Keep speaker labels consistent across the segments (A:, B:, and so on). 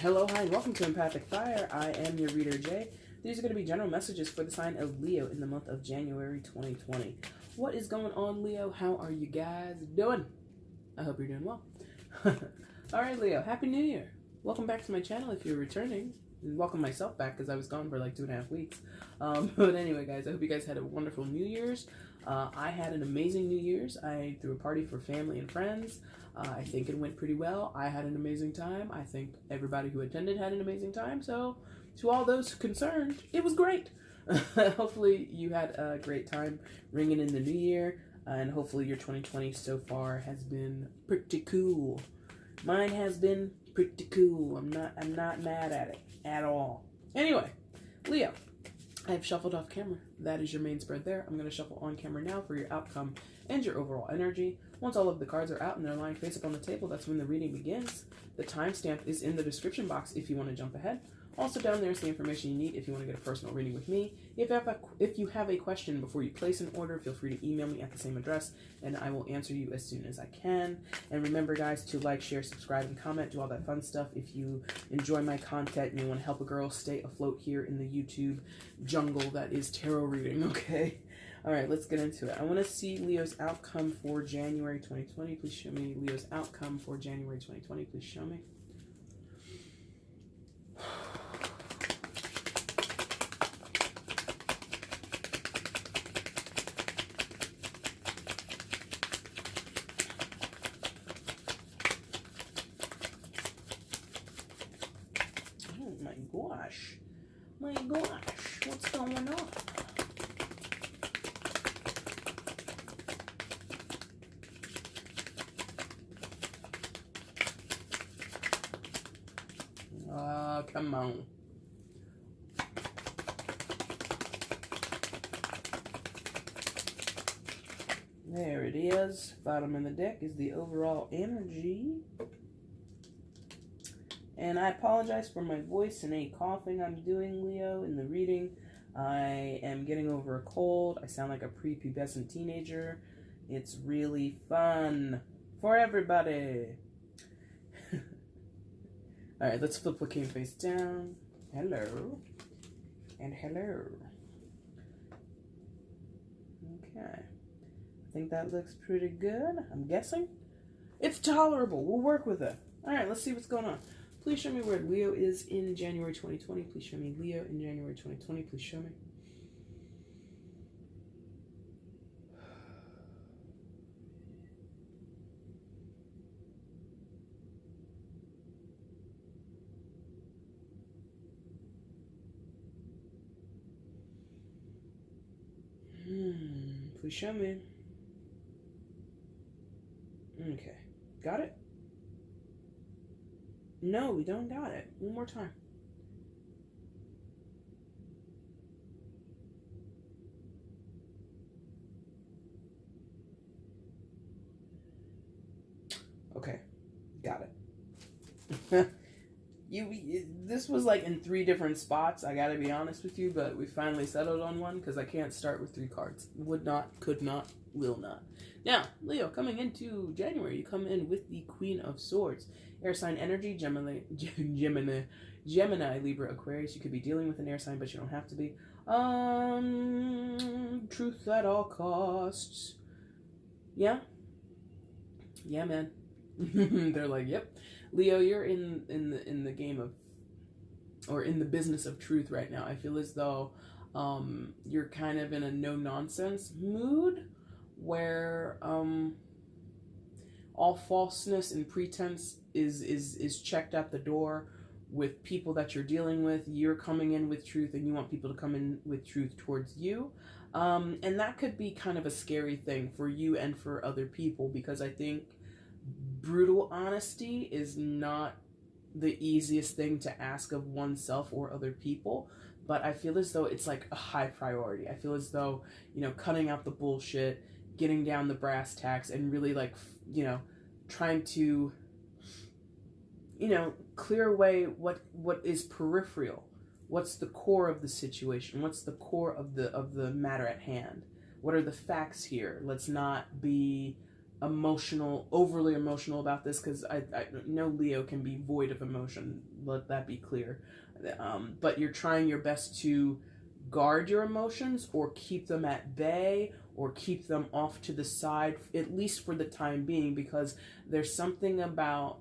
A: Hello, hi, and welcome to EmpathicFire. I am your reader, Jay. These are going to be general messages for the sign of Leo in the month of January 2020. What is going on, Leo? How are you guys doing? I hope you're doing well. All right, Leo, Happy New Year. Welcome back to my channel if you're returning. And welcome myself back because I was gone for like 2.5 weeks. But anyway, guys, I hope you guys had a wonderful New Year's. I had an amazing New Year's. I threw a party for family and friends. I think it went pretty well. I had an amazing time. I think everybody who attended had an amazing time. So to all those concerned, it was great. Hopefully you had a great time ringing in the new year. And hopefully your 2020 so far has been pretty cool. Mine has been pretty cool. I'm not mad at it at all. Anyway, Leo, I've shuffled off camera. That is your main spread there. I'm going to shuffle on camera now for your outcome and your overall energy. Once all of the cards are out and they're lying face up on the table, that's when the reading begins. The timestamp is in the description box if you want to jump ahead. Also down there is the information you need if you want to get a personal reading with me. If you have a question before you place an order, feel free to email me at the same address, and I will answer you as soon as I can. And remember, guys, to like, share, subscribe, and comment, do all that fun stuff if you enjoy my content and you want to help a girl stay afloat here in the YouTube jungle that is tarot reading, okay? All right, let's get into it. I want to see Leo's outcome for January 2020. Please show me Leo's outcome for January 2020. Please show me. Oh my gosh. My gosh. What's going on? Come on. There it is. Bottom of the deck is the overall energy. And I apologize for my voice and any coughing I'm doing, Leo, in the reading. I am getting over a cold. I sound like a prepubescent teenager. It's really fun for everybody. All right, let's flip what came face down. Hello. And hello. Okay. I think that looks pretty good, I'm guessing. It's tolerable. We'll work with it. All right, let's see what's going on. Please show me where Leo is in January 2020. Please show me Leo in January 2020. Please show me. Please show me. Okay. Got it? No, we don't got it. One more time. Okay. Got it. This was like in 3 different spots, I gotta be honest with you, but we finally settled on one because I can't start with 3 cards. Would not, could not, will not. Now, Leo, coming into January, you come in with the Queen of Swords. Air sign energy, Gemini, Libra, Aquarius. You could be dealing with an air sign, but you don't have to be. Truth at all costs. Yeah? Yeah, man. They're like, yep. Leo, you're in the game of, or in the business of truth right now. I feel as though you're kind of in a no-nonsense mood where all falseness and pretense is checked at the door with people that you're dealing with. You're coming in with truth and you want people to come in with truth towards you. And that could be kind of a scary thing for you and for other people, because I think brutal honesty is not the easiest thing to ask of oneself or other people, but I feel as though it's like a high priority. I feel as though, you know, cutting out the bullshit, getting down the brass tacks, and really like, you know, trying to, you know, clear away what is peripheral. What's the core of the situation? What's the core of the matter at hand? What are the facts here? Let's not be overly emotional about this, because I know Leo can be void of emotion. Let that be clear. But you're trying your best to guard your emotions or keep them at bay or keep them off to the side, at least for the time being, because there's something about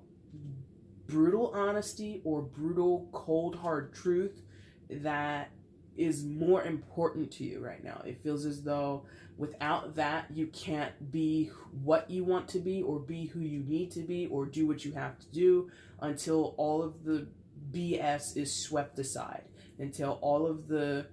A: brutal honesty or brutal cold hard truth that is more important to you right now. It feels as though without that you can't be what you want to be or be who you need to be or do what you have to do until all of the BS is swept aside, until all of the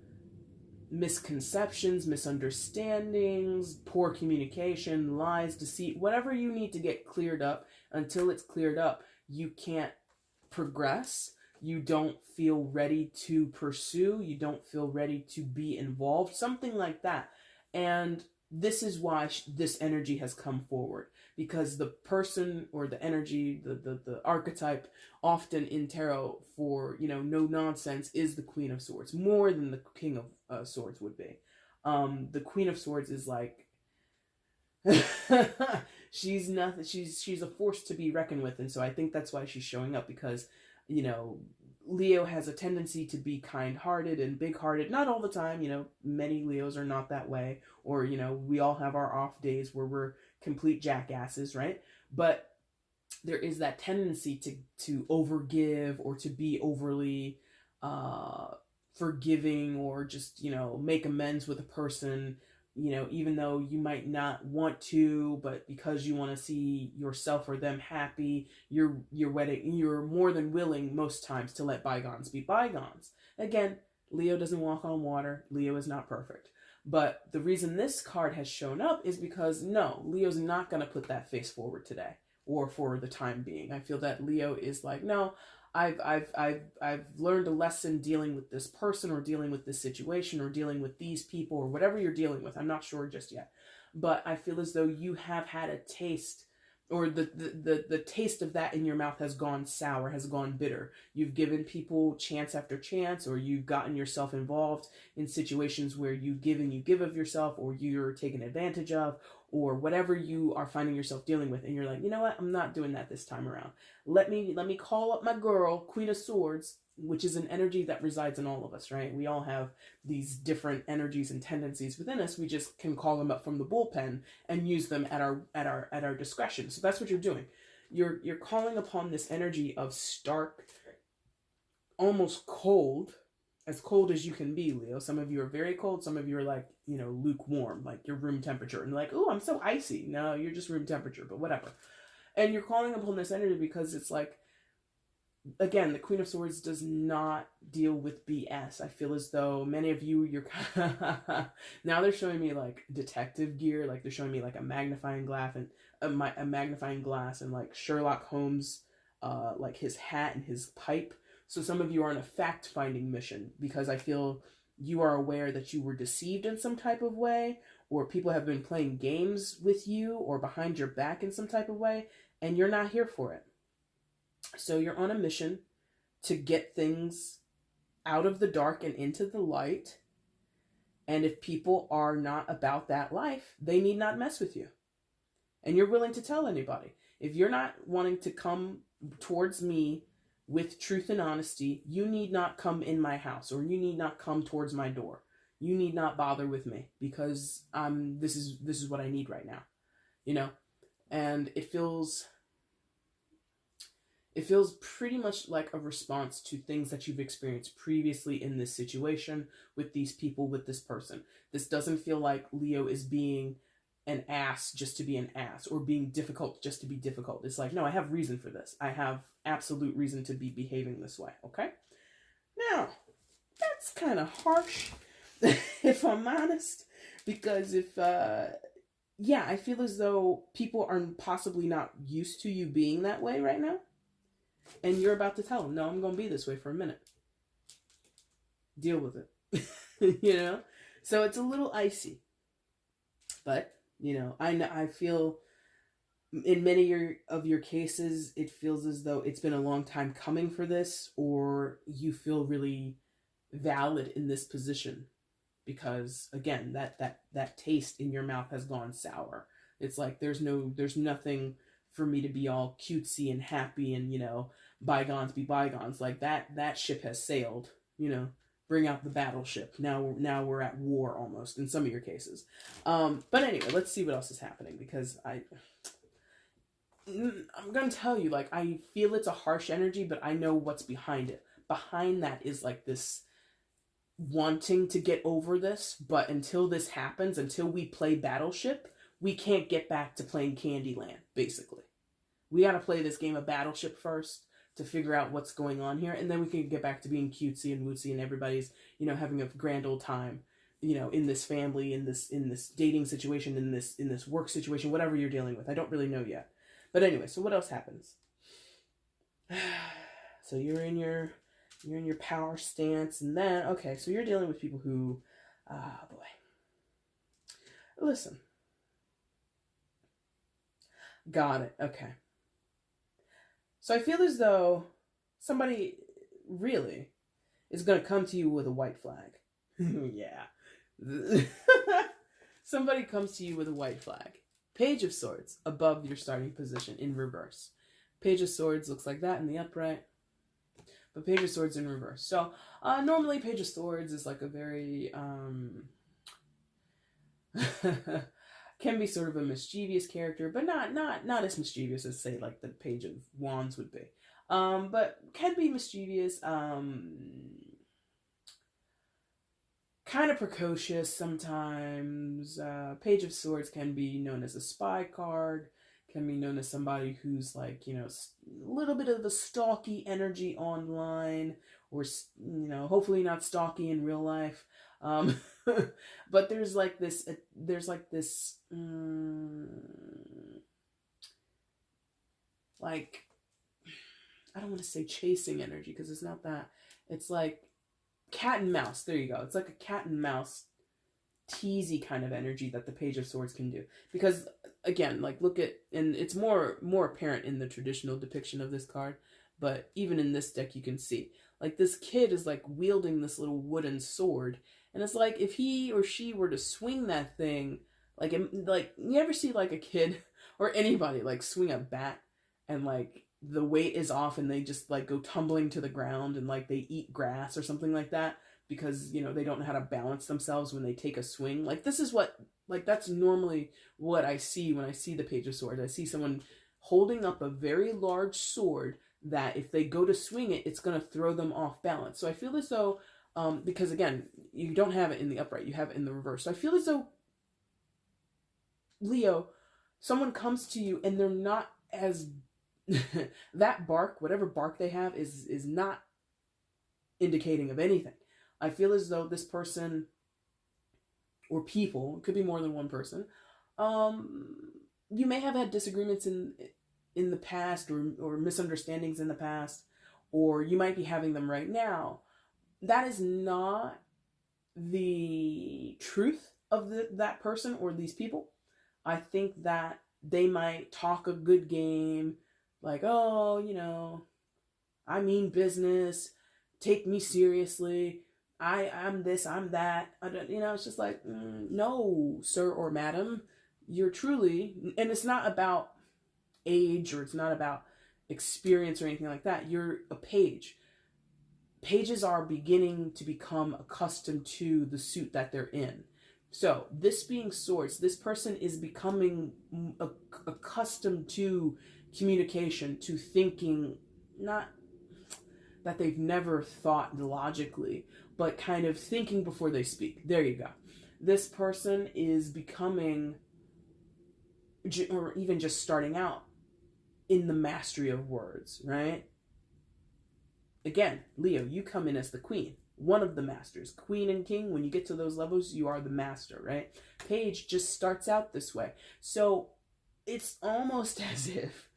A: misconceptions, misunderstandings, poor communication, lies, deceit, whatever you need to get cleared up, until it's cleared up, you can't progress. You don't feel ready to pursue. You don't feel ready to be involved. Something like that. And this is why this energy has come forward. Because the person or the energy, the archetype often in tarot for, no nonsense is the Queen of Swords. More than the King of Swords would be. The Queen of Swords is like... she's nothing. She's a force to be reckoned with. And so I think that's why she's showing up. Because... Leo has a tendency to be kind-hearted and big-hearted. Not all the time, many Leos are not that way. Or, we all have our off days where we're complete jackasses, right? But there is that tendency to overgive or to be overly forgiving or just, make amends with a person, even though you might not want to, but because you want to see yourself or them happy, you're more than willing most times to let bygones be bygones. Again, Leo doesn't walk on water. Leo is not perfect. But the reason this card has shown up is because no, Leo's not going to put that face forward today or for the time being. I feel that Leo is like, no, I've learned a lesson dealing with this person or dealing with this situation or dealing with these people or whatever you're dealing with. I'm not sure just yet, but I feel as though you have had a taste, or the taste of that in your mouth has gone sour, has gone bitter. You've given people chance after chance, or you've gotten yourself involved in situations where you give of yourself, or you're taken advantage of, or whatever you are finding yourself dealing with. And you're like, you know what? I'm not doing that this time around. Let me call up my girl, Queen of Swords, which is an energy that resides in all of us, right? We all have these different energies and tendencies within us. We just can call them up from the bullpen and use them at our discretion. So that's what you're doing. You're calling upon this energy of stark, almost cold, as cold as you can be, Leo. Some of you are very cold. Some of you are like, lukewarm, like your room temperature. And like, oh, I'm so icy. No, you're just room temperature, but whatever. And you're calling upon this energy because it's like, again, the Queen of Swords does not deal with BS. I feel as though many of you, you're now they're showing me like detective gear, like they're showing me like a magnifying glass and a magnifying glass and like Sherlock Holmes, like his hat and his pipe. So some of you are on a fact-finding mission because I feel you are aware that you were deceived in some type of way, or people have been playing games with you or behind your back in some type of way, and you're not here for it. So you're on a mission to get things out of the dark and into the light. And if people are not about that life, they need not mess with you. And you're willing to tell anybody. If you're not wanting to come towards me with truth and honesty, you need not come in my house, or you need not come towards my door. You need not bother with me because this is what I need right now. And it feels pretty much like a response to things that you've experienced previously in this situation with these people, with this person. This doesn't feel like Leo is being an ass just to be an ass, or being difficult just to be difficult. It's like, no, I have reason for this. I have absolute reason to be behaving this way, okay? Now, that's kind of harsh, if I'm honest, because I feel as though people are possibly not used to you being that way right now. And you're about to tell them, no, I'm going to be this way for a minute. Deal with it. So it's a little icy. But, I feel in many of your cases, it feels as though it's been a long time coming for this, or you feel really valid in this position. Because, again, that taste in your mouth has gone sour. It's like there's nothing for me to be all cutesy and happy and, bygones be bygones. Like that ship has sailed, bring out the battleship. Now we're at war almost in some of your cases. But anyway, let's see what else is happening, because I'm gonna tell you, like, I feel it's a harsh energy, but I know what's behind it. Behind that is like this wanting to get over this, but until this happens, until we play Battleship, we can't get back to playing Candyland, basically. We gotta play this game of Battleship first to figure out what's going on here, and then we can get back to being cutesy and wootsy and everybody's, having a grand old time, in this family, in this dating situation, in this work situation, whatever you're dealing with. I don't really know yet. But anyway, so what else happens? So you're in your power stance, and then, okay, so you're dealing with people who, boy. Listen. Got it, okay. So I feel as though somebody really is going to come to you with a white flag. Yeah. Somebody comes to you with a white flag. Page of Swords above your starting position in reverse. Page of Swords looks like that in the upright, but Page of Swords in reverse. So normally Page of Swords is like a very can be sort of a mischievous character, but not as mischievous as, say, like the Page of Wands would be. But can be mischievous, kind of precocious sometimes. Page of Swords can be known as a spy card, can be known as somebody who's like, a little bit of a stalky energy online, or, hopefully not stalky in real life. But there's like this, like, I don't want to say chasing energy, because it's not that. It's like cat and mouse. There you go. It's like a cat and mouse teasy kind of energy that the Page of Swords can do. Because, again, like, look at, and it's more apparent in the traditional depiction of this card, but even in this deck you can see, like, this kid is like wielding this little wooden sword, and it's like if he or she were to swing that thing, like you ever see like a kid or anybody like swing a bat, and like the weight is off and they just like go tumbling to the ground, and like they eat grass or something like that, because they don't know how to balance themselves when they take a swing. Like, this is what, like, that's normally what I see when I see the Page of Swords. I see someone holding up a very large sword that if they go to swing it, it's going to throw them off balance. So I feel as though, because again, you don't have it in the upright, you have it in the reverse. So I feel as though, Leo, someone comes to you and they're not as, that bark, whatever bark they have, is not indicating of anything. I feel as though this person, or people, it could be more than one person, you may have had disagreements in the past, or misunderstandings in the past, or you might be having them right now. That is not the truth of that person or these people. I think that they might talk a good game, like, oh, I mean business, take me seriously, I'm this, I'm that. It's just like, no, sir or madam, you're truly, and it's not about age, or it's not about experience or anything like that. You're a page. Pages are beginning to become accustomed to the suit that they're in. So this being Swords, this person is becoming accustomed to communication, to thinking, not that they've never thought logically, but kind of thinking before they speak. There you go. This person is becoming, or even just starting out, in the mastery of words, right? Again, Leo, you come in as the queen, one of the masters. Queen and king, when you get to those levels, you are the master, right? Page just starts out this way. So it's almost as if,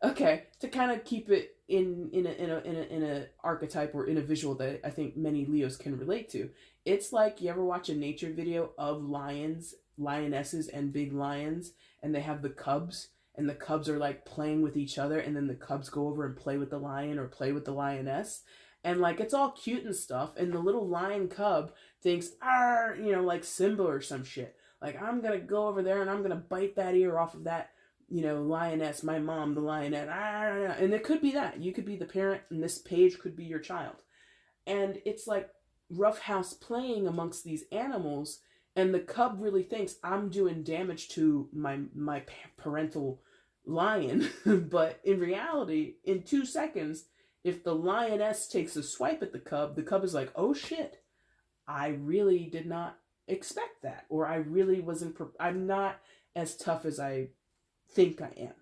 A: okay, to kind of keep it in a archetype, or in a visual that I think many Leos can relate to. It's like, you ever watch a nature video of lions, lionesses, and big lions, and they have the cubs, and the cubs are like playing with each other, and then the cubs go over and play with the lion or play with the lioness, and like it's all cute and stuff, and the little lion cub thinks, like Simba or some shit. Like, I'm going to go over there and I'm going to bite that ear off of that, lioness, my mom, the lioness. And it could be that. You could be the parent and this page could be your child. And it's like roughhouse playing amongst these animals. And the cub really thinks I'm doing damage to my parental lion. But in reality, in 2 seconds, if the lioness takes a swipe at the cub is like, oh shit, I really did not expect that. Or I really wasn't, I'm not as tough as I think I am.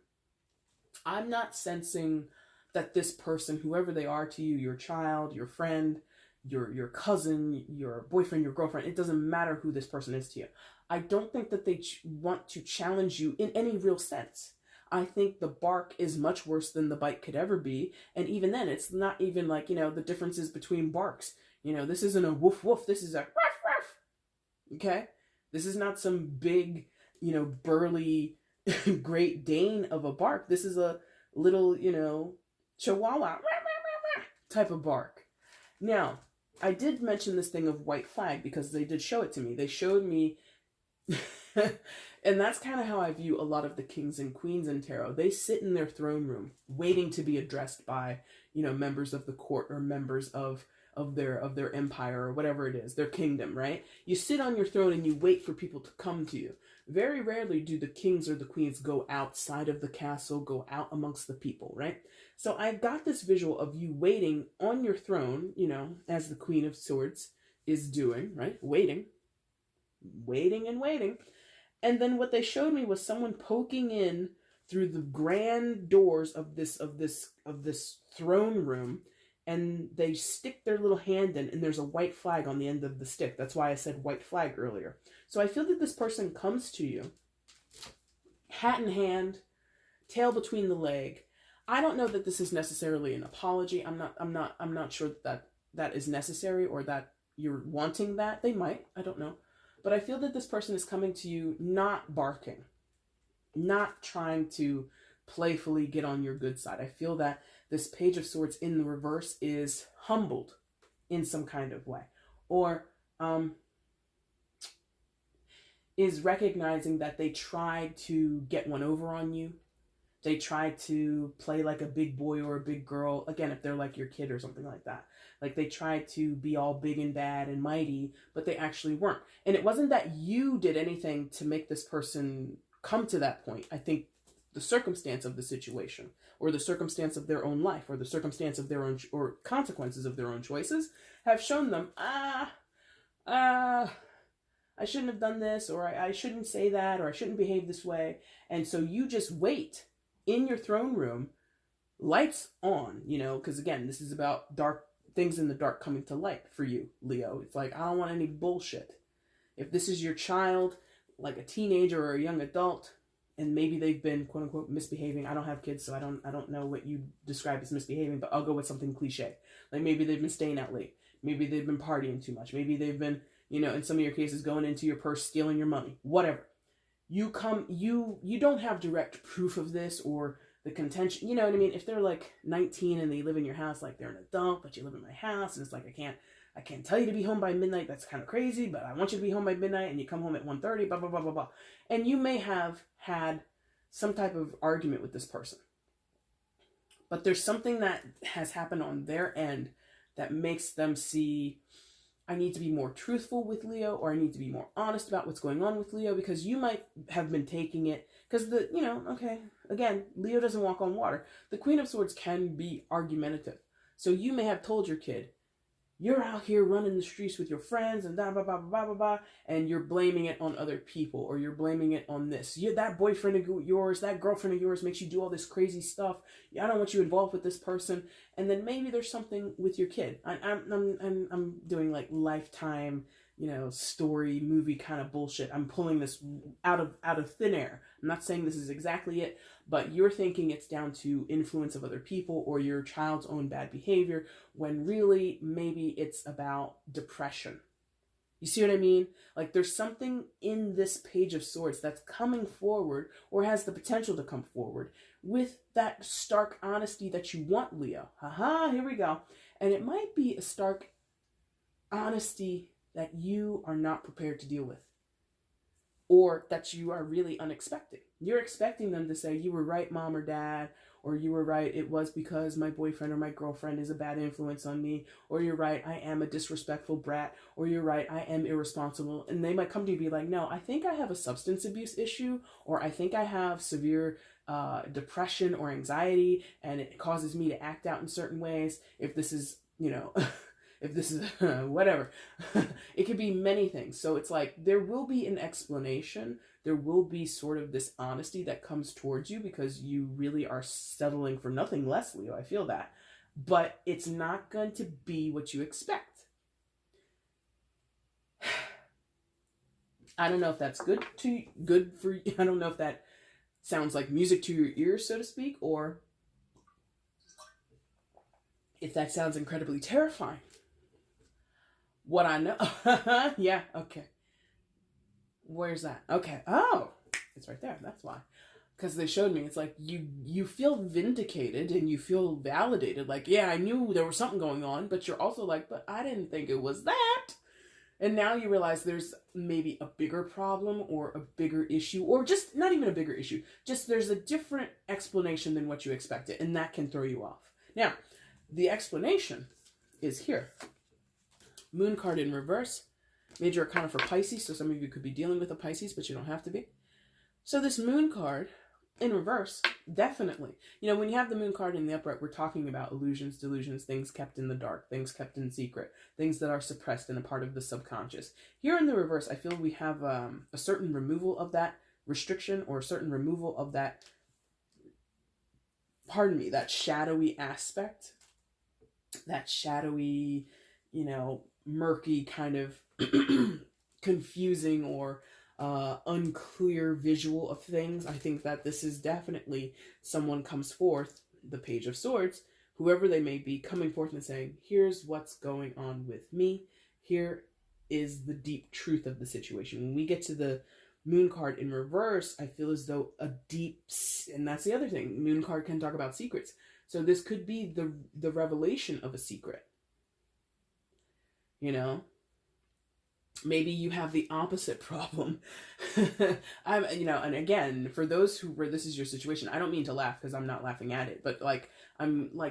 A: I'm not sensing that this person, whoever they are to you, your child, your friend, your cousin, your boyfriend, your girlfriend, it doesn't matter who this person is to you. I don't think that they want to challenge you in any real sense. I think the bark is much worse than the bite could ever be. And even then, it's not even like, the differences between barks. This isn't a woof woof. This is a ruff ruff. Okay? This is not some big, burly Great Dane of a bark. This is a little, Chihuahua type of bark. Now, I did mention this thing of white flag because they did show it to me. They showed me, and that's kind of how I view a lot of the kings and queens in tarot. They sit in their throne room waiting to be addressed by, members of the court or members of their empire or whatever it is, their kingdom, right? You sit on your throne and you wait for people to come to you. Very rarely do the kings or the queens go outside of the castle, go out amongst the people, right? So I got this visual of you waiting on your throne, as the Queen of Swords is doing, right? Waiting and waiting. And then what they showed me was someone poking in through the grand doors of this throne room, and they stick their little hand in, and there's a white flag on the end of the stick. That's why I said white flag earlier. So I feel that this person comes to you, hat in hand, tail between the leg. I don't know that this is necessarily an apology. I'm not sure that is necessary or that you're wanting that. They might, I don't know. But I feel that this person is coming to you not barking, not trying to playfully get on your good side. I feel that this Page of Swords in the reverse is humbled in some kind of way, or is recognizing that they tried to get one over on you. They tried to play like a big boy or a big girl. Again, if they're like your kid or something like that. Like they tried to be all big and bad and mighty, but they actually weren't. And it wasn't that you did anything to make this person come to that point. I think the circumstance of the situation, or the circumstance of their own life, or the circumstance of their own, or consequences of their own choices, have shown them, I shouldn't have done this, or I shouldn't say that, or I shouldn't behave this way. And so you just wait in your throne room, lights on, because again, this is about dark things in the dark coming to light for you, Leo. It's like, I don't want any bullshit. If this is your child, like a teenager or a young adult, and maybe they've been quote unquote misbehaving. I don't have kids, so I don't know what you describe as misbehaving, but I'll go with something cliche. Like maybe they've been staying out late. Maybe they've been partying too much. Maybe they've been, in some of your cases, going into your purse, stealing your money, whatever. You don't have direct proof of this or the contention, you know what I mean? If they're like 19 and they live in your house, like they're an adult, but you live in my house, and it's like, I can't tell you to be home by midnight. That's kind of crazy, but I want you to be home by midnight, and you come home at 1:30, blah, blah, blah, blah, blah. And you may have had some type of argument with this person. But there's something that has happened on their end that makes them see, I need to be more truthful with Leo, or I need to be more honest about what's going on with Leo, because you might have been taking it, because okay, again, Leo doesn't walk on water. The Queen of Swords can be argumentative. So you may have told your kid, you're out here running the streets with your friends and blah, blah, blah, blah, blah, blah, and you're blaming it on other people, or you're blaming it on this. That boyfriend of yours, that girlfriend of yours makes you do all this crazy stuff. I don't want you involved with this person. And then maybe there's something with your kid. I'm doing like Lifetime, story, movie kind of bullshit. I'm pulling this out of thin air. I'm not saying this is exactly it, but you're thinking it's down to influence of other people or your child's own bad behavior, when really maybe it's about depression. You see what I mean? Like there's something in this Page of Swords that's coming forward, or has the potential to come forward, with that stark honesty that you want, Leo. Haha, here we go. And it might be a stark honesty that you are not prepared to deal with. or that you are really unexpecting. You're expecting them to say, you were right, mom or dad, or you were right, it was because my boyfriend or my girlfriend is a bad influence on me, or you're right, I am a disrespectful brat, or you're right, I am irresponsible. And they might come to you and be like, no, I think I have a substance abuse issue, or I think I have severe depression or anxiety, and it causes me to act out in certain ways. If this is, if this is whatever, it could be many things. So it's like, there will be an explanation. There will be sort of this honesty that comes towards you because you really are settling for nothing less, Leo. I feel that. But it's not going to be what you expect. I don't know if that's good for you. I don't know if that sounds like music to your ears, so to speak, or if that sounds incredibly terrifying. What I know, yeah, okay. Where's that? Okay, oh, it's right there, that's why. Because they showed me, it's like, you feel vindicated and you feel validated, like, yeah, I knew there was something going on, but you're also like, but I didn't think it was that. And now you realize there's maybe a bigger problem or a bigger issue, or just not even a bigger issue, just there's a different explanation than what you expected, and that can throw you off. Now, the explanation is here. Moon card in reverse, major arcana for Pisces, so some of you could be dealing with a Pisces, but you don't have to be. So this moon card in reverse, definitely. When you have the moon card in the upright, we're talking about illusions, delusions, things kept in the dark, things kept in secret, things that are suppressed and a part of the subconscious. Here in the reverse, I feel we have a certain removal of that restriction, or a certain removal of that, that shadowy aspect, that shadowy, murky kind of confusing or unclear visual of things. I think that this is definitely someone comes forth, the Page of Swords, whoever they may be, coming forth and saying, here's what's going on with me. Here is the deep truth of the situation. When we get to the moon card in reverse, I feel as though and that's the other thing, moon card can talk about secrets. So this could be the revelation of a secret. Maybe you have the opposite problem. And again, for those where this is your situation, I don't mean to laugh because I'm not laughing at it, but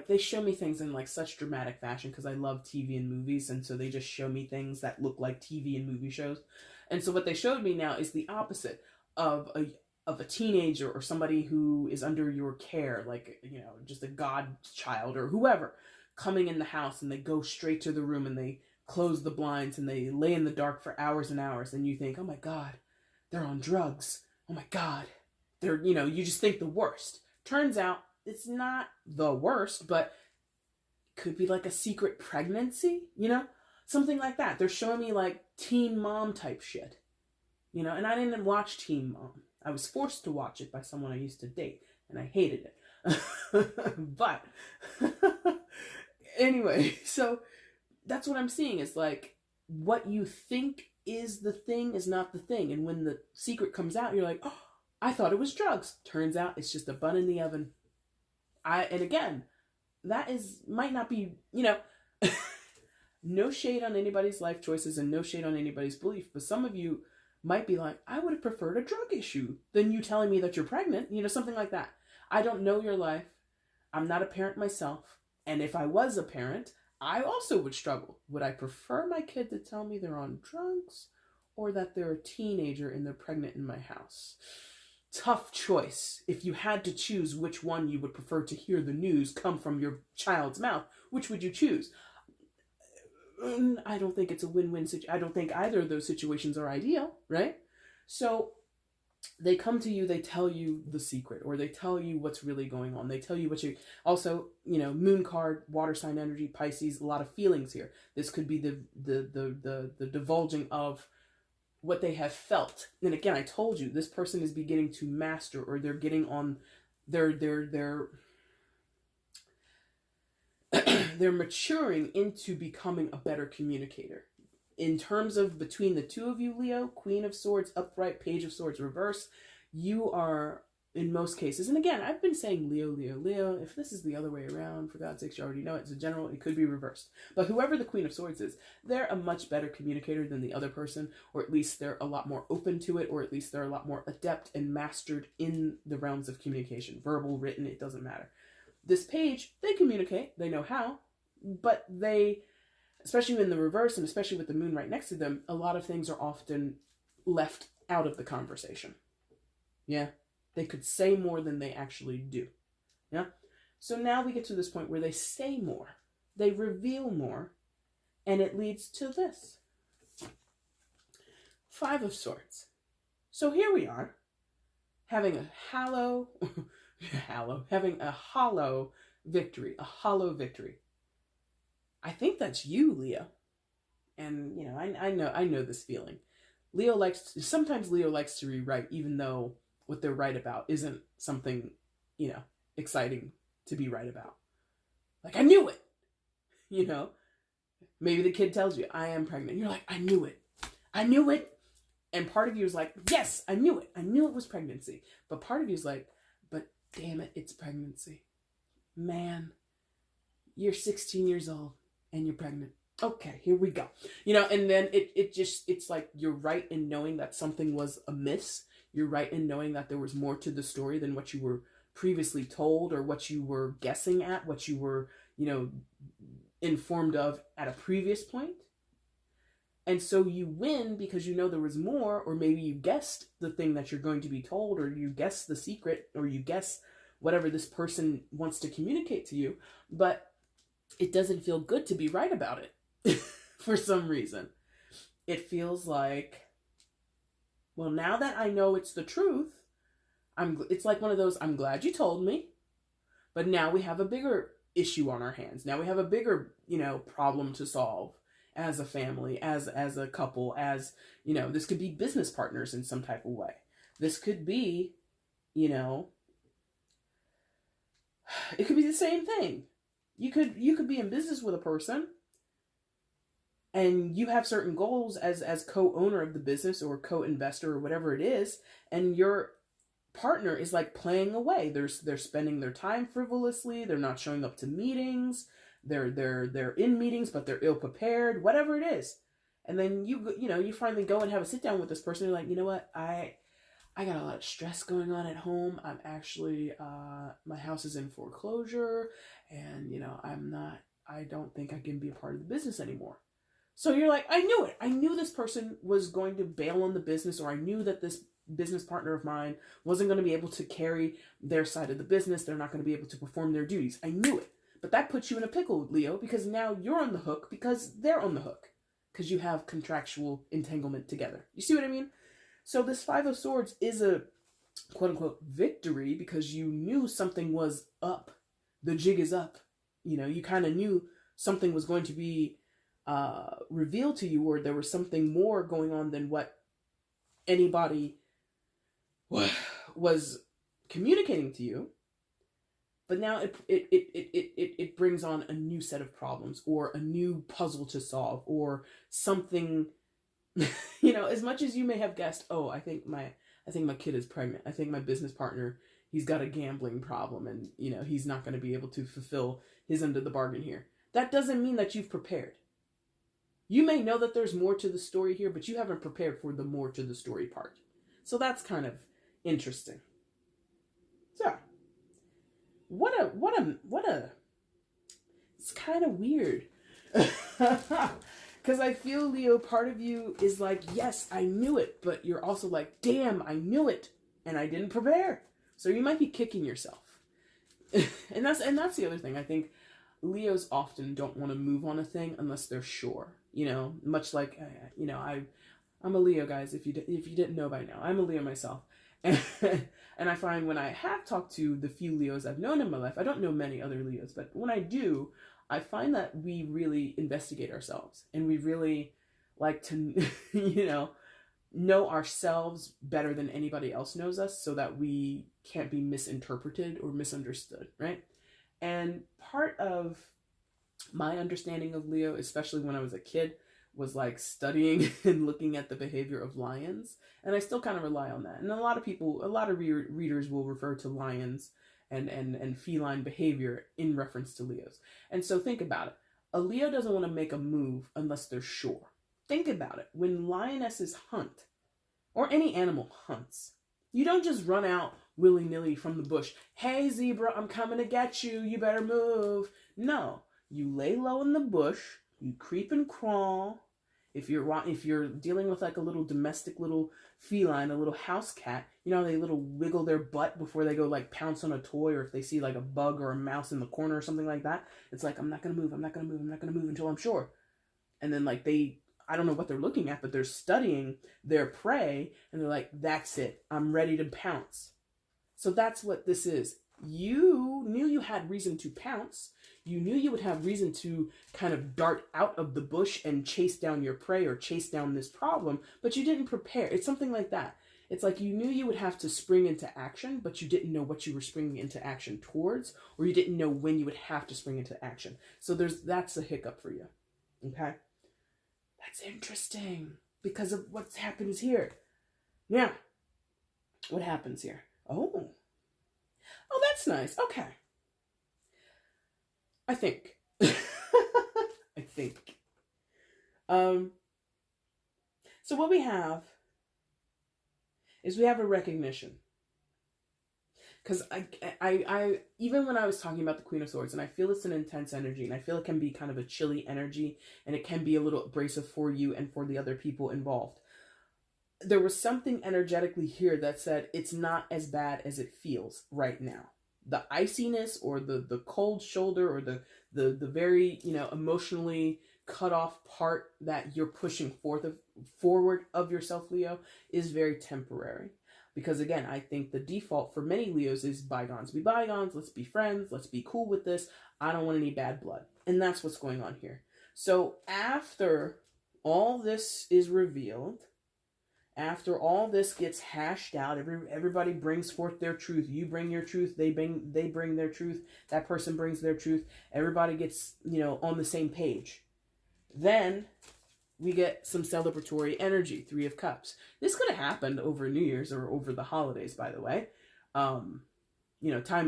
A: they show me things in such dramatic fashion because I love TV and movies, and so they just show me things that look like TV and movie shows. And so what they showed me now is the opposite of a teenager or somebody who is under your care, just a godchild or whoever, coming in the house, and they go straight to the room and they close the blinds and they lay in the dark for hours and hours, and you think, oh my God, they're on drugs. Oh my God, they're, you just think the worst. Turns out it's not the worst, but could be like a secret pregnancy, something like that. They're showing me Teen Mom type shit, and I didn't watch Teen Mom. I was forced to watch it by someone I used to date, and I hated it. But anyway, so that's what I'm seeing is what you think is the thing is not the thing. And when the secret comes out, you're like, oh, I thought it was drugs. Turns out it's just a bun in the oven. And again, that might not be, no shade on anybody's life choices and no shade on anybody's belief. But some of you might be like, I would have preferred a drug issue than you telling me that you're pregnant, something like that. I don't know your life. I'm not a parent myself. And if I was a parent, I also would struggle. Would I prefer my kid to tell me they're on drugs or that they're a teenager and they're pregnant in my house? Tough choice. If you had to choose which one you would prefer to hear the news come from your child's mouth, which would you choose? I don't think it's a win-win situation. I don't think either of those situations are ideal, right? So they come to you, they tell you the secret, or they tell you what's really going on. They tell you what you, also, moon card, water sign energy, Pisces, a lot of feelings here. This could be the divulging of what they have felt. And again, I told you, this person is beginning to master, or they're getting on they're maturing into becoming a better communicator. In terms of between the two of you, Leo, Queen of Swords upright, Page of Swords reverse, you are in most cases, and again, I've been saying Leo, Leo, Leo. If this is the other way around, for God's sakes, you already know it. It's a general, it could be reversed. But whoever the Queen of Swords is, they're a much better communicator than the other person, or at least they're a lot more open to it, or at least they're a lot more adept and mastered in the realms of communication. Verbal, written, it doesn't matter. This page, they communicate, they know how, but they, especially in the reverse, and especially with the moon right next to them, a lot of things are often left out of the conversation. Yeah? They could say more than they actually do. Yeah? So now we get to this point where they say more. They reveal more. And it leads to this. Five of Swords. So here we are, having a hollow victory. A hollow victory. I think that's you, Leo. And, you know, I know this feeling. Sometimes Leo likes to rewrite, even though what they're right about isn't something, you know, exciting to be right about. Like, I knew it! You know? Maybe the kid tells you, I am pregnant. You're like, I knew it. I knew it! And part of you is like, yes, I knew it. I knew it was pregnancy. But part of you is like, but damn it, it's pregnancy. Man, you're 16 years old and you're pregnant. Okay, here we go. You know, and then it's like you're right in knowing that something was amiss. You're right in knowing that there was more to the story than what you were previously told, or what you were guessing at, what you were, you know, informed of at a previous point. And so you win because you know there was more, or maybe you guessed the thing that you're going to be told, or you guess the secret, or you guess whatever this person wants to communicate to you, but it doesn't feel good to be right about it. For some reason. It feels like, well, now that I know it's the truth, it's like one of those, I'm glad you told me, but now we have a bigger issue on our hands. Now we have a bigger, you know, problem to solve as a family, as a couple, as, you know, this could be business partners in some type of way. This could be, you know, it could be the same thing. You could be in business with a person, and you have certain goals as co-owner of the business or co-investor or whatever it is, and your partner is like playing away. They're spending their time frivolously. They're not showing up to meetings. They're in meetings, but they're ill prepared. Whatever it is, and then you finally go and have a sit down with this person. You're like, you know what, I got a lot of stress going on at home. I'm actually my house is in foreclosure, and you know I don't think I can be a part of the business anymore. So you're like, I knew it. I knew this person was going to bail on the business, or I knew that this business partner of mine wasn't going to be able to carry their side of the business. They're not going to be able to perform their duties. I knew it. But that puts you in a pickle, Leo, because now you're on the hook because they're on the hook, because you have contractual entanglement together. You see what I mean? So this Five of Swords is a quote-unquote victory because you knew something was up. The jig is up. You know, you kind of knew something was going to be revealed to you, or there was something more going on than what anybody was communicating to you. But now it brings on a new set of problems, or a new puzzle to solve, or something. You know, as much as you may have guessed, oh, I think my kid is pregnant. I think my business partner, he's got a gambling problem, and you know he's not going to be able to fulfill his end of the bargain here. That doesn't mean that you've prepared. You may know that there's more to the story here, but you haven't prepared for the more to the story part. So that's kind of interesting. So, what a, it's kind of weird. Because I feel, Leo, part of you is like, yes, I knew it, but you're also like, damn, I knew it, and I didn't prepare. So you might be kicking yourself. and that's the other thing. I think Leos often don't want to move on a thing unless they're sure. You know, much like, you know, I'm a Leo, guys, if you didn't know by now. I'm a Leo myself. And I find when I have talked to the few Leos I've known in my life, I don't know many other Leos, but when I do, I find that we really investigate ourselves, and we really like to, you know ourselves better than anybody else knows us, so that we can't be misinterpreted or misunderstood, right? And part of my understanding of Leo, especially when I was a kid, was like studying and looking at the behavior of lions, and I still kind of rely on that. And a lot of people, a lot of readers will refer to lions and feline behavior in reference to Leos. And so think about it. A Leo doesn't want to make a move unless they're sure. Think about it. When lionesses hunt, or any animal hunts, you don't just run out willy-nilly from the bush. Hey, zebra, I'm coming to get you. You better move. No, you lay low in the bush. You creep and crawl. If you're dealing with like a little domestic little feline, a little house cat, you know, they little wiggle their butt before they go like pounce on a toy, or if they see like a bug or a mouse in the corner or something like that, it's like, I'm not going to move. I'm not going to move. I'm not going to move until I'm sure. And then like I don't know what they're looking at, but they're studying their prey, and they're like, that's it. I'm ready to pounce. So that's what this is. You knew you had reason to pounce. You knew you would have reason to kind of dart out of the bush and chase down your prey or chase down this problem, but you didn't prepare. It's something like that. It's like you knew you would have to spring into action, but you didn't know what you were springing into action towards, or you didn't know when you would have to spring into action. So that's a hiccup for you. Okay? That's interesting because of what happens here. Now, what happens here? Oh, that's nice. Okay. I think. I think. So what we have is we have a recognition. Because I even when I was talking about the Queen of Swords, and I feel it's an intense energy, and I feel it can be kind of a chilly energy, and it can be a little abrasive for you and for the other people involved. There was something energetically here that said it's not as bad as it feels right now. The iciness or the cold shoulder or the very, emotionally cut off part that you're pushing forward of yourself, Leo, is very temporary. Because again, I think the default for many Leos is bygones be bygones. Let's be friends. Let's be cool with this. I don't want any bad blood. And that's what's going on here. So after all this is revealed, after all this gets hashed out, everybody brings forth their truth. You bring your truth. They bring their truth. That person brings their truth. Everybody gets, on the same page. Then we get some celebratory energy, 3 of Cups. This could have happened over New Year's or over the holidays, by the way. Time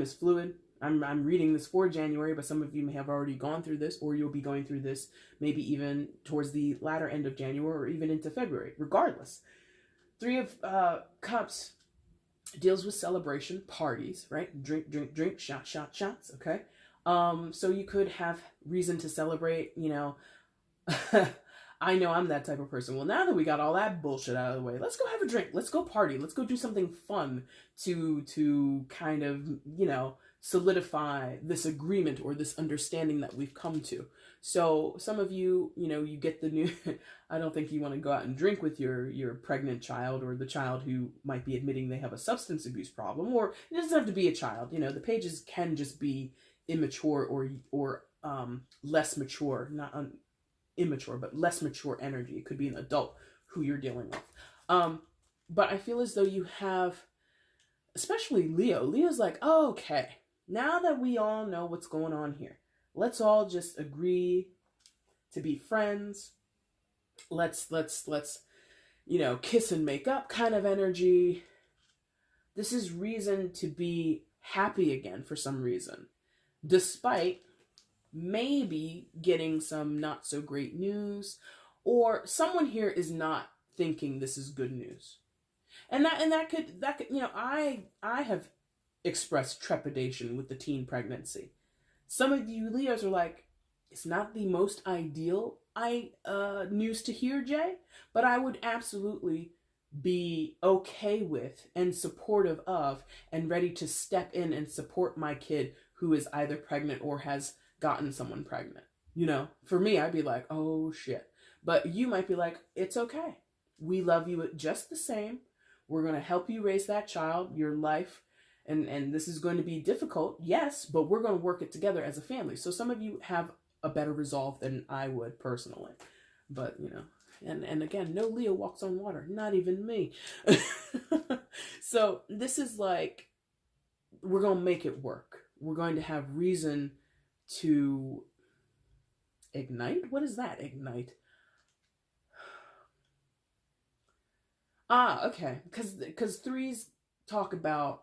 A: is fluid. I'm reading this for January, but some of you may have already gone through this, or you'll be going through this maybe even towards the latter end of January or even into February. Regardless, 3 of Cups deals with celebration, parties, right? Drink, shots, okay? So you could have reason to celebrate, I know I'm that type of person. Well, now that we got all that bullshit out of the way, let's go have a drink. Let's go party. Let's go do something fun to kind of, solidify this agreement or this understanding that we've come to. So some of you, you get the new, I don't think you want to go out and drink with your pregnant child or the child who might be admitting they have a substance abuse problem, or it doesn't have to be a child. The pages can just be immature or less mature, not immature, but less mature energy. It could be an adult who you're dealing with. But I feel as though you have, especially Leo's like, oh, okay, now that we all know what's going on here, let's all just agree to be friends. Let's kiss and make up kind of energy. This is reason to be happy again for some reason, despite maybe getting some not so great news, or someone here is not thinking this is good news. And that could I have expressed trepidation with the teen pregnancy. Some of you Leos are like, it's not the most ideal news to hear, Jay, but I would absolutely be okay with and supportive of and ready to step in and support my kid who is either pregnant or has gotten someone pregnant. For me, I'd be like, oh shit. But you might be like, it's okay. We love you just the same. We're going to help you raise that child, your life. And this is going to be difficult, yes, but we're going to work it together as a family. So some of you have a better resolve than I would personally. But, and again, no Leo walks on water, not even me. So this is like, we're going to make it work. We're going to have reason to ignite. What is that? Ignite. Okay. Because threes talk about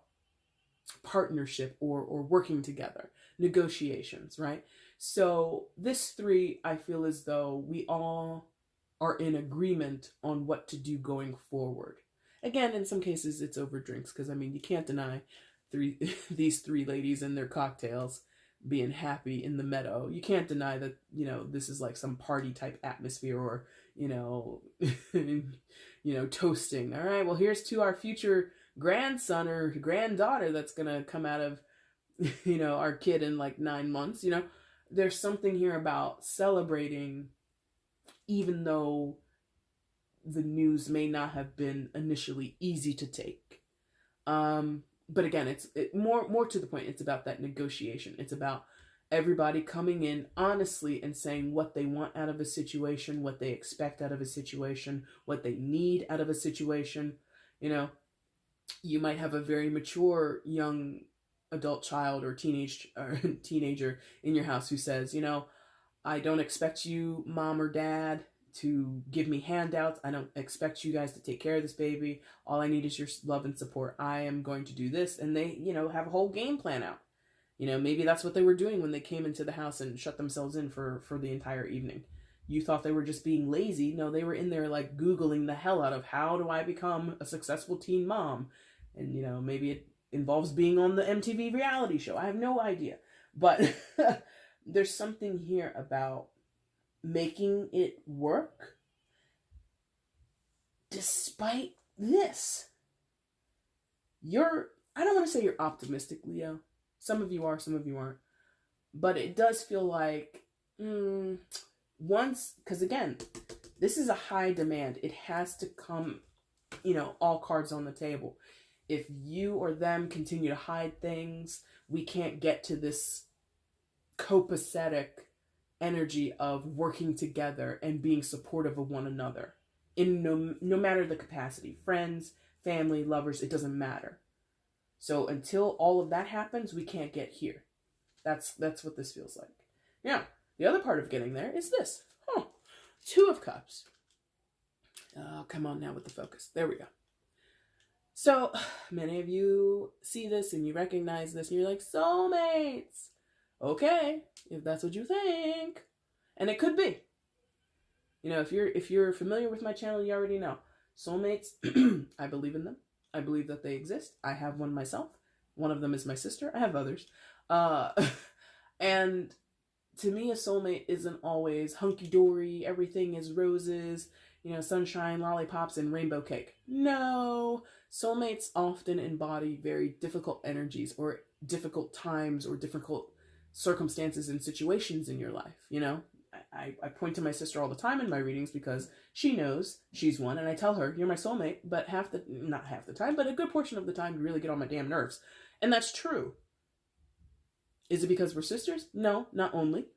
A: partnership or working together, negotiations, right? So this three, I feel as though we all are in agreement on what to do going forward. Again, in some cases, it's over drinks because I mean, you can't deny three these three ladies and their cocktails being happy in the meadow. You can't deny that this is like some party type atmosphere or you know toasting. All right, well here's to our future grandson or granddaughter that's gonna come out of our kid in like 9 months. There's something here about celebrating even though the news may not have been initially easy to take. But again, it's more to the point. It's about that negotiation. It's about everybody coming in honestly and saying what they want out of a situation, what they expect out of a situation, what they need out of a situation. You might have a very mature young adult child or teenager in your house who says, I don't expect you, mom or dad, to give me handouts. I don't expect you guys to take care of this baby. All I need is your love and support. I am going to do this. And they, have a whole game plan out. Maybe that's what they were doing when they came into the house and shut themselves in for the entire evening. You thought they were just being lazy. No, they were in there like Googling the hell out of how do I become a successful teen mom? And, maybe it involves being on the MTV reality show. I have no idea. But there's something here about making it work despite this. I don't want to say you're optimistic, Leo. Some of you are, some of you aren't. But it does feel like once, because again, this is a high demand. It has to come, all cards on the table. If you or them continue to hide things, we can't get to this copacetic energy of working together and being supportive of one another in no matter the capacity. Friends, family, lovers, it doesn't matter. So until all of that happens, we can't get here. That's what this feels like. Now, the other part of getting there is this. Two of Cups. Oh, come on now with the focus. There we go. So many of you see this and you recognize this and you're like, soulmates. Okay, if that's what you think. And it could be. If you're familiar with my channel, you already know. Soulmates, I believe in them. I believe that they exist. I have one myself. One of them is my sister. I have others. And to me, a soulmate isn't always hunky-dory, everything is roses, sunshine, lollipops, and rainbow cake. No. Soulmates often embody very difficult energies or difficult times or difficult circumstances and situations in your life. I point to my sister all the time in my readings because she knows she's one, and I tell her, you're my soulmate, but not half the time, but a good portion of the time you really get on my damn nerves. And that's true. Is it because we're sisters? No, not only.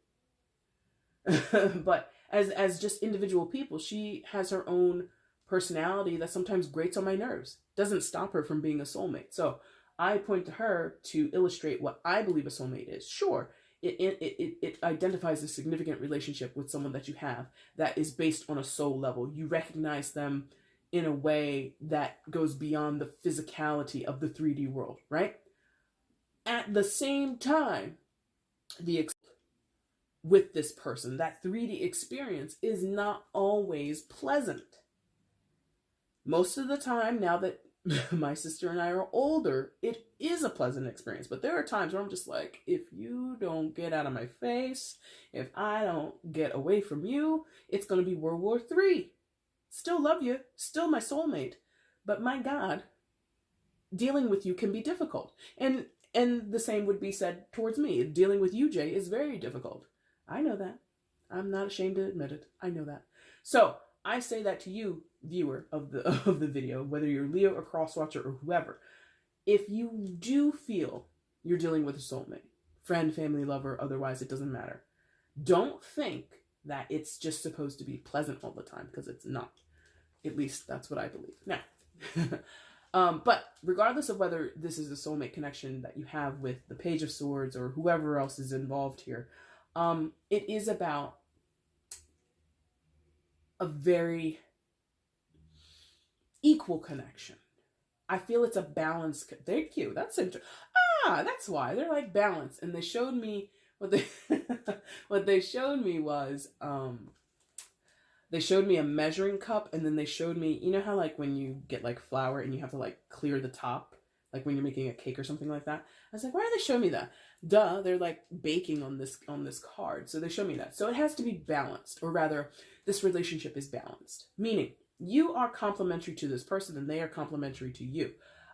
A: But as just individual people, she has her own personality that sometimes grates on my nerves. Doesn't stop her from being a soulmate. So I point to her to illustrate what I believe a soulmate is. Sure, it identifies a significant relationship with someone that you have that is based on a soul level. You recognize them in a way that goes beyond the physicality of the 3D world, right? At the same time, with this person, that 3D experience is not always pleasant. Most of the time, now that my sister and I are older, it is a pleasant experience. But there are times where I'm just like, if you don't get out of my face, if I don't get away from you, it's going to be World War III. Still love you, still my soulmate. But my God, dealing with you can be difficult. And the same would be said towards me. Dealing with you, Jay, is very difficult. I know that. I'm not ashamed to admit it. I know that. So I say that to you, viewer of the video, whether you're Leo or Crosswatcher or whoever. If you do feel you're dealing with a soulmate, friend, family, lover, otherwise it doesn't matter. Don't think that it's just supposed to be pleasant all the time, because it's not. At least that's what I believe. Now, but regardless of whether this is a soulmate connection that you have with the Page of Swords or whoever else is involved here, it is about a very equal connection. I feel it's a balance. Thank you. That's interesting. That's why they're like balance. And they showed me what they what they showed me was they showed me a measuring cup, and then they showed me, you know how like when you get like flour and you have to like clear the top, like when you're making a cake or something like that. I was like, why are they showing me that? Duh, they're like baking on this card. So they show me that. So it has to be balanced, or rather, this relationship is balanced. Meaning, you are complementary to this person and they are complementary to you.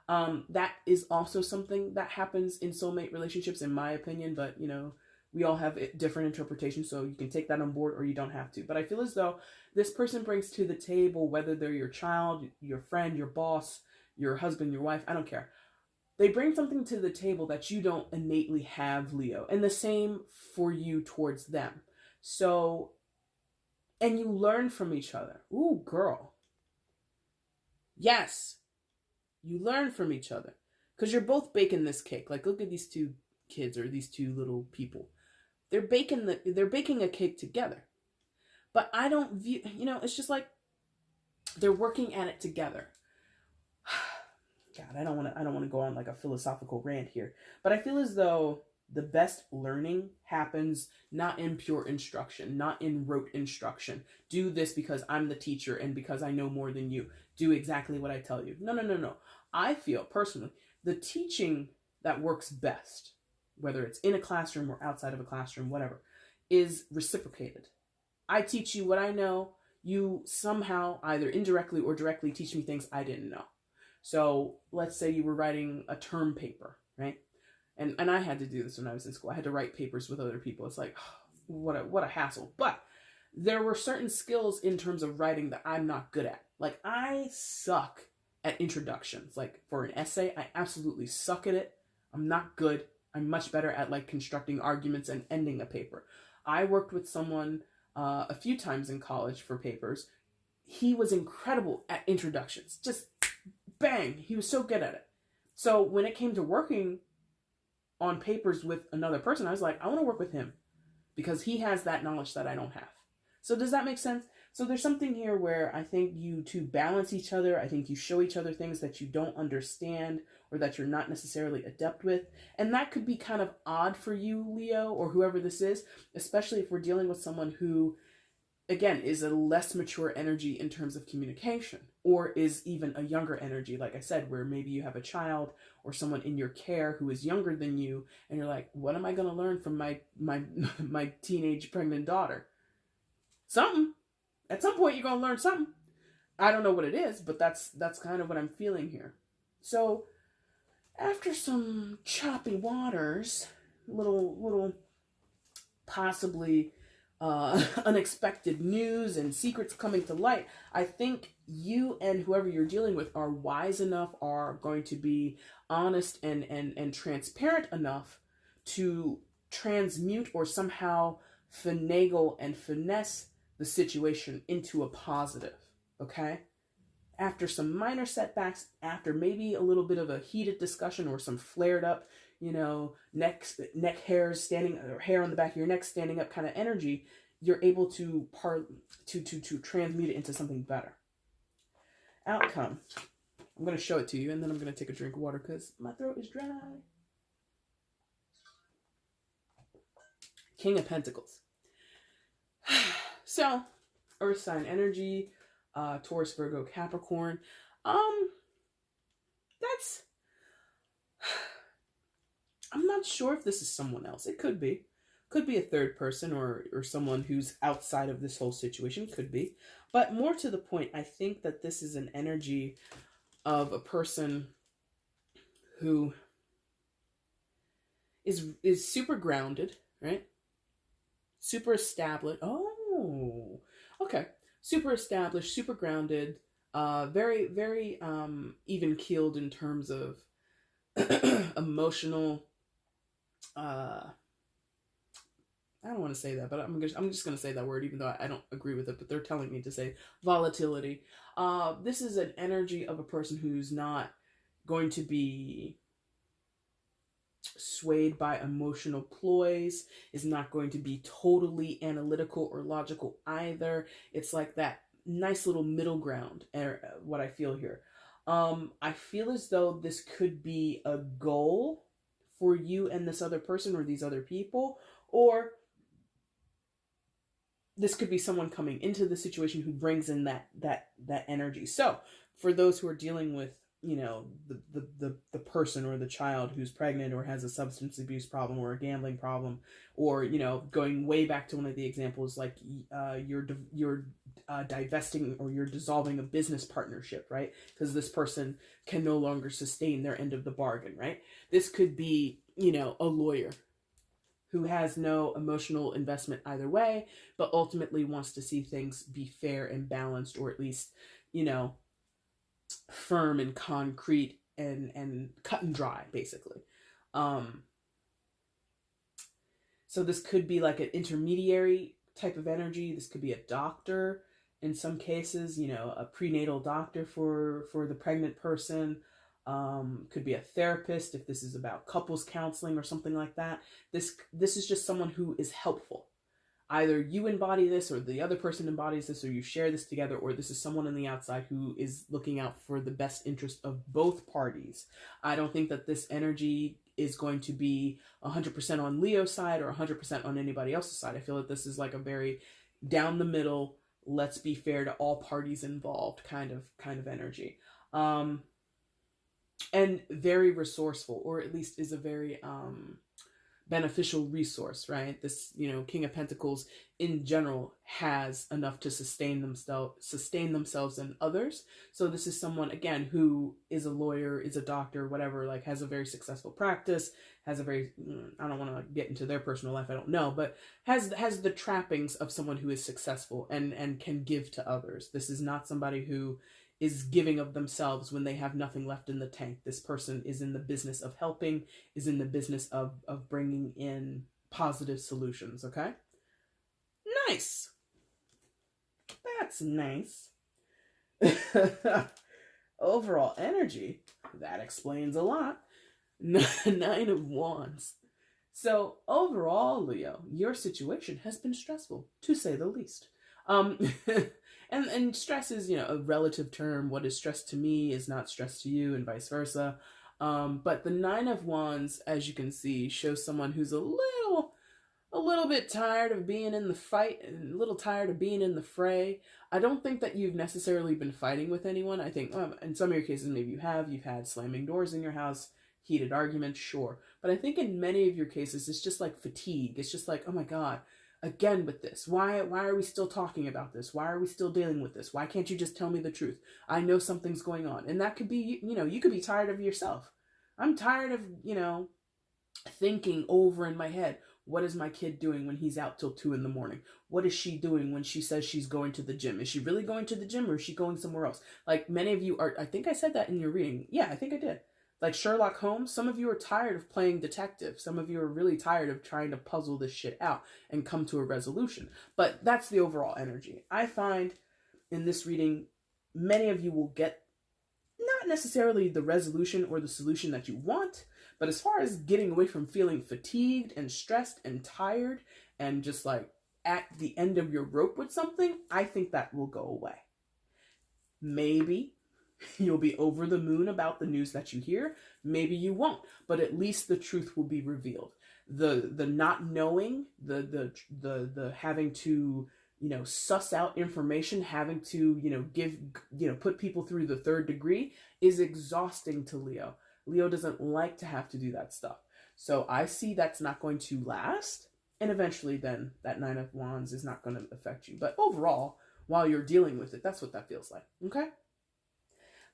A: That is also something that happens in soulmate relationships, in my opinion, but you know, we all have different interpretations, so you can take that on board or you don't have to. But I feel as though this person brings to the table, whether they're your child, your friend, your boss, your husband, your wife, I don't care. They bring something to the table that you don't innately have, Leo. And the same for you towards them. So, and you learn from each other. Ooh, girl. Yes. You learn from each other. Because you're both baking this cake. Like, look at these two kids, or these two little people. They're baking a cake together. But I don't view, you know, it's just like they're working at it together. God, I don't want to go on like a philosophical rant here, but I feel as though the best learning happens not in pure instruction, not in rote instruction. Do this because I'm the teacher and because I know more than you. Do exactly what I tell you. No. I feel personally the teaching that works best, whether it's in a classroom or outside of a classroom, whatever, is reciprocated. I teach you what I know. You somehow, either indirectly or directly, teach me things I didn't know. So let's say you were writing a term paper, right? And I had to do this when I was in school. I had to write papers with other people. It's like, what a hassle. But there were certain skills in terms of writing that I'm not good at. Like, I suck at introductions. Like, for an essay, I absolutely suck at it. I'm not good. I'm much better at like constructing arguments and ending a paper. I worked with someone a few times in college for papers. He was incredible at introductions. Just bang, he was so good at it. So when it came to working on papers with another person, I was like, I want to work with him because he has that knowledge that I don't have. So does that make sense? So there's something here where I think you two balance each other. I think you show each other things that you don't understand or that you're not necessarily adept with. And that could be kind of odd for you, Leo, or whoever this is, especially if we're dealing with someone who, again, is a less mature energy in terms of communication, or is even a younger energy, like I said, where maybe you have a child or someone in your care who is younger than you, and you're like, what am I going to learn from my teenage pregnant daughter? Something. At some point, you're going to learn something. I don't know what it is, but that's kind of what I'm feeling here. So, after some choppy waters, little possibly unexpected news and secrets coming to light, I think you and whoever you're dealing with are wise enough, are going to be honest and transparent enough to transmute or somehow finagle and finesse the situation into a positive, okay? After some minor setbacks, after maybe a little bit of a heated discussion or some flared up, you know, neck hairs standing, or hair on the back of your neck standing up kind of energy, you're able to transmute it into something better. Outcome. I'm going to show it to you, and then I'm going to take a drink of water because my throat is dry. King of Pentacles. So, Earth sign energy, Taurus, Virgo, Capricorn. That's... I'm not sure if this is someone else. It could be. Could be a third person or someone who's outside of this whole situation. Could be. But more to the point, I think that this is an energy of a person who is super grounded, right? Super established. Oh, okay. Super established, super grounded, very, very even keeled in terms of emotional. I don't want to say that, but I'm just going to say that word, even though I don't agree with it, but they're telling me to say volatility. This is an energy of a person who's not going to be swayed by emotional ploys, is not going to be totally analytical or logical either. It's like that nice little middle ground, what I feel here. I feel as though this could be a goal for you and this other person or these other people, or this could be someone coming into the situation who brings in that energy. So for those who are dealing with, you know, the person or the child who's pregnant or has a substance abuse problem or a gambling problem, or, you know, going way back to one of the examples, like you're divesting or you're dissolving a business partnership, right? Because this person can no longer sustain their end of the bargain, right? This could be, you know, a lawyer who has no emotional investment either way, but ultimately wants to see things be fair and balanced, or at least, you know, firm and concrete and cut and dry, basically. So this could be like an intermediary type of energy. This could be a doctor in some cases, you know, a prenatal doctor for the pregnant person. Could be a therapist if this is about couples counseling or something like that. This is just someone who is helpful. Either you embody this or the other person embodies this, or you share this together, or this is someone on the outside who is looking out for the best interest of both parties. I don't think that this energy is going to be 100% on Leo's side or 100% on anybody else's side. I feel that this is like a very down the middle, let's be fair to all parties involved kind of energy. And very resourceful, or at least is a very beneficial resource, right? This, you know, King of Pentacles in general has enough to sustain themselves and others. So this is someone, again, who is a lawyer, is a doctor, whatever, like has a very successful practice, has a very, I don't want to get into their personal life, I don't know, but has the trappings of someone who is successful and can give to others. This is not somebody who is giving of themselves when they have nothing left in the tank. This person is in the business of helping, is in the business of bringing in positive solutions, okay? Nice. That's nice. Overall energy, that explains a lot. 9 of Wands. So overall, Leo, your situation has been stressful, to say the least. And stress is, you know, a relative term. What is stress to me is not stress to you, and vice versa. But the 9 of Wands, as you can see, shows someone who's a little bit tired of being in the fight and a little tired of being in the fray. I don't think that you've necessarily been fighting with anyone. I think in some of your cases, maybe you've had slamming doors in your house, heated arguments, sure. But I think in many of your cases, it's just like fatigue. It's just like, oh my God, again with this. Why are we still talking about this? Why are we still dealing with this? Why can't you just tell me the truth? I know something's going on. And that could be, you know, you could be tired of yourself. I'm tired of, you know, thinking over in my head, what is my kid doing when he's out till 2 a.m? What is she doing when she says she's going to the gym? Is she really going to the gym, or is she going somewhere else? Like many of you are, I think I said that in your reading. Yeah, I think I did. Like Sherlock Holmes, some of you are tired of playing detective. Some of you are really tired of trying to puzzle this shit out and come to a resolution. But that's the overall energy. I find in this reading, many of you will get not necessarily the resolution or the solution that you want, but as far as getting away from feeling fatigued and stressed and tired and just like at the end of your rope with something, I think that will go away. Maybe you'll be over the moon about the news that you hear. Maybe you won't, but at least the truth will be revealed. The not knowing, the having to, you know, suss out information, having to, you know, give, you know, put people through the 3rd degree is exhausting to Leo. Leo doesn't like to have to do that stuff. So I see that's not going to last. And eventually then that 9 of Wands is not going to affect you. But overall, while you're dealing with it, that's what that feels like. Okay?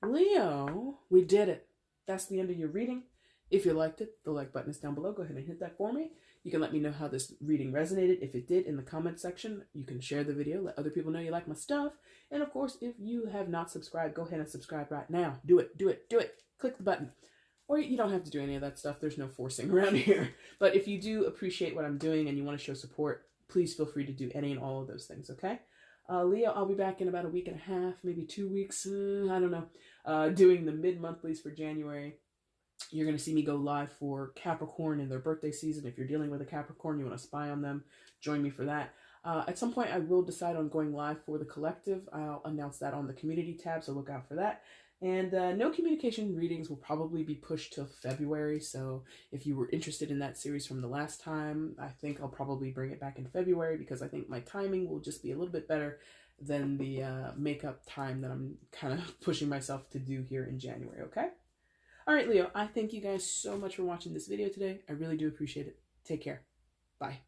A: Leo, we did it. That's the end of your reading. If you liked it, the like button is down below. Go ahead and hit that for me. You can let me know how this reading resonated. If it did, in the comment section, you can share the video. Let other people know you like my stuff. And of course, if you have not subscribed, go ahead and subscribe right now. Do it, do it, do it. Click the button. Or you don't have to do any of that stuff. There's no forcing around here. But if you do appreciate what I'm doing and you want to show support, please feel free to do any and all of those things, okay? Leo, I'll be back in about a week and a half, maybe 2 weeks, I don't know, doing the mid-monthlies for January. You're going to see me go live for Capricorn in their birthday season. If you're dealing with a Capricorn, you want to spy on them, join me for that. At some point, I will decide on going live for the collective. I'll announce that on the community tab, so look out for that. And no communication readings will probably be pushed till February. So if you were interested in that series from the last time, I think I'll probably bring it back in February because I think my timing will just be a little bit better than the makeup time that I'm kind of pushing myself to do here in January, okay? All right, Leo, I thank you guys so much for watching this video today. I really do appreciate it. Take care. Bye.